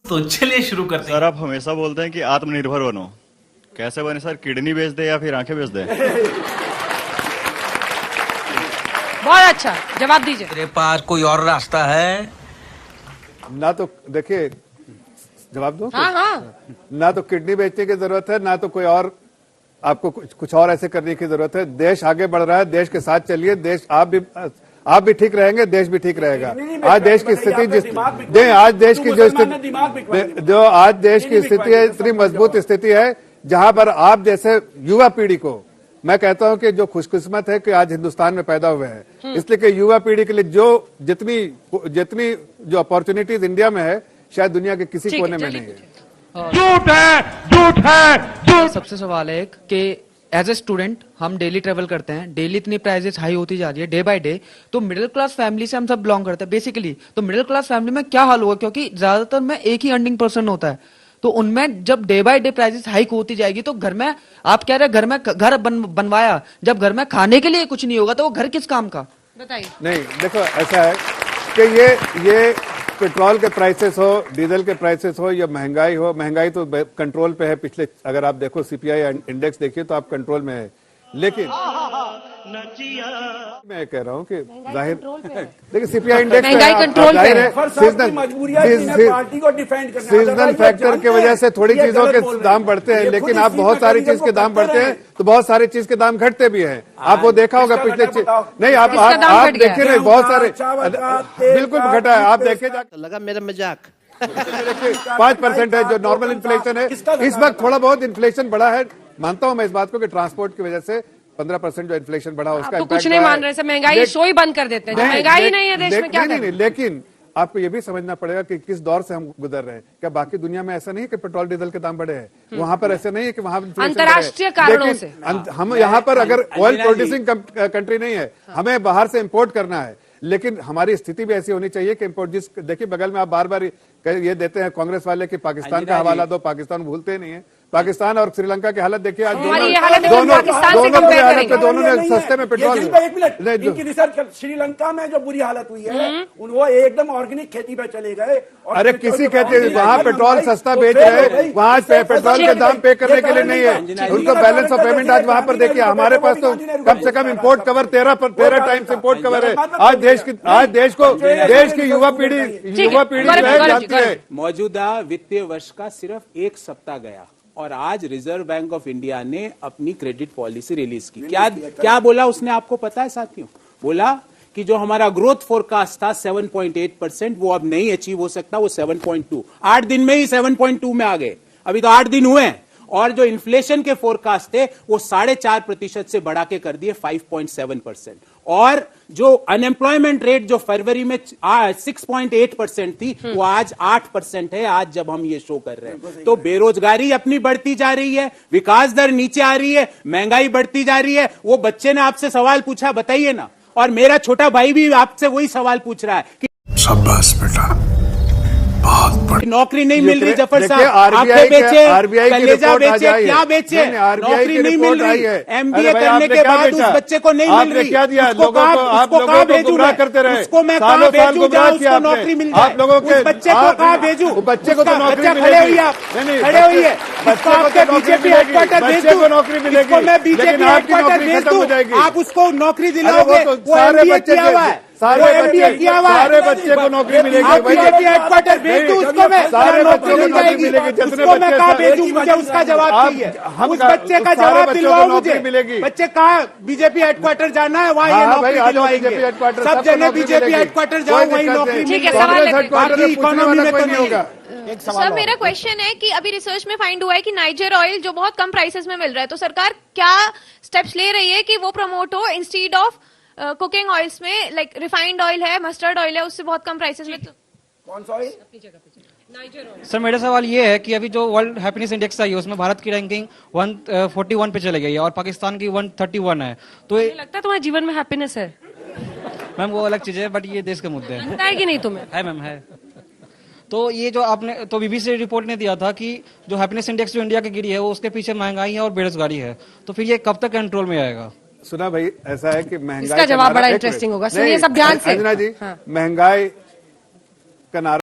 तो चलिए शुरू करते हैं। सर, आप हमेशा बोलते हैं कि आत्मनिर्भर बनो। कैसे बने सर? किडनी बेच दे या फिर आंखें बेच दे? बहुत अच्छा जवाब दीजिए। तेरे पास कोई और रास्ता है? ना तो देखिए, जवाब दो। हाँ हाँ, ना तो किडनी बेचने की जरूरत है, ना तो कोई और आपको कुछ और ऐसे करने की जरूरत है। देश आगे बढ़ रहा है, देश के साथ चलिए। देश आप भी ठीक रहेंगे, देश भी ठीक रहेगा। आज देश की स्थिति आज देश की जो आज देश की स्थिति है, इतनी मजबूत स्थिति है जहां पर आप जैसे युवा पीढ़ी को मैं कहता हूं कि जो खुशकिस्मत है कि आज हिंदुस्तान में पैदा हुए हैं, इसलिए कि युवा पीढ़ी के लिए जो जितनी जो अपॉर्चुनिटीज इंडिया में है, शायद दुनिया के किसी कोने में नहीं है। झूठ है। सबसे सवाल है कि एज ए स्टूडेंट हम डेली ट्रेवल करते हैं, डेली इतनी प्राइसेस हाई होती जा रही है डे बाय डे। तो मिडिल क्लास फैमिली से हम सब बिलोंग करते हैं बेसिकली। तो मिडिल क्लास फैमिली में क्या हाल होगा, क्योंकि ज्यादातर में एक ही अर्निंग पर्सन होता है। तो उनमें जब day by day prices hike होती जाएगी तो घर में, आप कह रहे हैं घर में घर बनवाया, जब घर में खाने के लिए कुछ नहीं होगा तो वो घर किस काम का? बताइए। नहीं, देखो ऐसा है कि ये पेट्रोल के प्राइसेस हो, डीजल के प्राइसेस हो या महंगाई हो, महंगाई तो कंट्रोल पे है। पिछले अगर आप देखो सीपीआई इंडेक्स देखिए तो आप कंट्रोल में है। लेकिन मैं कह रहा हूँ कि जाहिर देखिए सीपीआई इंडेक्स महंगाई कंट्रोल पे है। सीजनल फैक्टर की वजह से थोड़ी चीजों के दाम बढ़ते हैं, लेकिन आप बहुत सारी चीज के दाम बढ़ते हैं तो बहुत सारी चीज के दाम घटते भी हैं। आप वो देखा होगा पिछले नहीं, आप देखिए नहीं, बहुत सारे बिल्कुल घटा है। आप देखे लगा मेरा मजाक। 5% है जो नॉर्मल इन्फ्लेशन है। इस वक्त थोड़ा बहुत इन्फ्लेशन बढ़ा है, मानता हूं मैं इस बात को कि ट्रांसपोर्ट की वजह से 15% जो इन्फ्लेशन बढ़ा उसका तो कुछ नहीं मान रहे, महंगाई शो ही बंद कर देते हैं। महंगाई नहीं है देश में, क्या नहीं, लेकिन आपको ये भी समझना पड़ेगा कि किस दौर से हम गुजर रहे हैं। क्या बाकी दुनिया में ऐसा नहीं है कि पेट्रोल डीजल के दाम बढ़े हैं? वहां पर ऐसा नहीं है कि वहां अंतर्राष्ट्रीय कारणों से हम यहाँ पर अगर ऑयल प्रोड्यूसिंग कंट्री नहीं है, हमें बाहर से इंपोर्ट करना है, लेकिन हमारी स्थिति भी ऐसी होनी चाहिए कि इंपोर्ट देखिए बगल में आप बार बार ये देते हैं कांग्रेस वाले कि पाकिस्तान का हवाला दो, पाकिस्तान भूलते ही नहीं है। पाकिस्तान और श्रीलंका की हालत देखिए, आज दोनों ने सस्ते में पेट्रोल। इनकी रिसर्च श्रीलंका में जो बुरी हालत हुई है, वो एकदम ऑर्गेनिक खेती पे चले गए। अरे किसी खेती वहाँ पेट्रोल सस्ता बेच रहे हैं, वहाँ पेट्रोल के दाम पे करने के लिए नहीं है उनको बैलेंस ऑफ पेमेंट। आज वहाँ पर देखिए हमारे पास तो कम से कम import cover 13 times import cover है। आज देश की युवा पीढ़ी जानती है। मौजूदा वित्तीय वर्ष का सिर्फ एक सप्ताह गया और आज रिजर्व बैंक ऑफ इंडिया ने अपनी क्रेडिट पॉलिसी रिलीज की। क्या बोला उसने, आपको पता है साथियों? बोला कि जो हमारा ग्रोथ फोरकास्ट था 7.8%, वो अब नहीं अचीव हो सकता, वो 7.2। 8 दिन में ही 7.2 में आ गए। अभी तो 8 दिन हुए हैं। और जो इन्फ्लेशन के फोरकास्ट थे वो 4.5% से बढ़ा के कर दिए 5.7%। और जो अनएम्प्लॉयमेंट रेट जो फरवरी में 6.8% थी, वो आज 8% है, आज जब हम ये शो कर रहे हैं। तो बेरोजगारी अपनी बढ़ती जा रही है, विकास दर नीचे आ रही है, महंगाई बढ़ती जा रही है। वो बच्चे ने आपसे सवाल पूछा, बताइए ना। और मेरा छोटा भाई भी आपसे वही सवाल पूछ रहा है कि शाबाश बेटा, नौकरी नहीं मिल रही। जफर साहब, आंखें बेचे, कलेजा बेचे, क्या बेचे? नौकरी नहीं मिल रही। एमबीए करने के बाद उस बच्चे को नहीं मिल रही। उसको कहाँ भेजू? उसको मैं कहाँ भेजू जहाँ उसको नौकरी मिल जाए? उस बच्चे को कहाँ भेजू? बच्चे को तो नौकरी खड़े हुई है, खड़े हुई है। आपके बीजेपी हेडक्वार्टर भेज दूं, नौकरी मिलेगी। उसको मैं बीजेपी हेडक्वार्टर भेज दूं, आप उसको नौकरी दिलाओगे? वो एमबीए किया हुआ है, सारे बच्चे को नौकरी मिलेगी। हेडक्वार्टर भेज दूं उसको मैं, सारे बच्चों को नौकरी मिलेगी। उसको मैं कहाँ भेजूं? मुझे उसका जवाब चाहिए। उस बच्चे का जवाब दिलवाओ मुझे। बच्चे कहाँ बीजेपी हेडक्वार्टर जाना है, वहाँ ये नौकरी दिलवाएंगे। सब जगह बीजेपी हेडक्वार्टर जाओ, वहीं नौकरी मिलेगी। इकोनॉमी में तो नहीं होगा। सर, मेरा क्वेश्चन है कि अभी रिसर्च में फाइंड हुआ है कि नाइजर ऑयल जो बहुत कम प्राइसेस में मिल रहा है, तो सरकार क्या स्टेप्स ले रही है कि वो प्रमोट हो इंस्टीड ऑफ कुकिंग ऑयल्स में? लाइक रिफाइंड ऑयल है, मस्टर्ड ऑयल है, उससे बहुत कम प्राइसेस में। तो कौन सा ऑयल? सर, मेरा सवाल ये है कि अभी जो वर्ल्ड हैप्पीनेस इंडेक्स आई है उसमें भारत की रैंकिंग 141 पे चले गई है और पाकिस्तान की 131 है। तो मुझे लगता है तुम्हारे जीवन में हैप्पीनेस है मैम, वो अलग चीज है, बट ये देश के मुद्दे हैं। लगता है कि नहीं तुम्हें? है मैम, है। तो ये जो आपने तो बीबीसी रिपोर्ट ने दिया था कि जो हैप्पीनेस इंडेक्स जो इंडिया की गिरी है वो उसके पीछे महंगाई है और बेरोजगारी है। तो फिर ये कब तक कंट्रोल में आएगा? सुना भाई, ऐसा है कि महंगाई इसका जवाब बड़ा इंटरेस्टिंग होगा, सुनिए सब ध्यान से। अंजना जी, महंगाई का नारा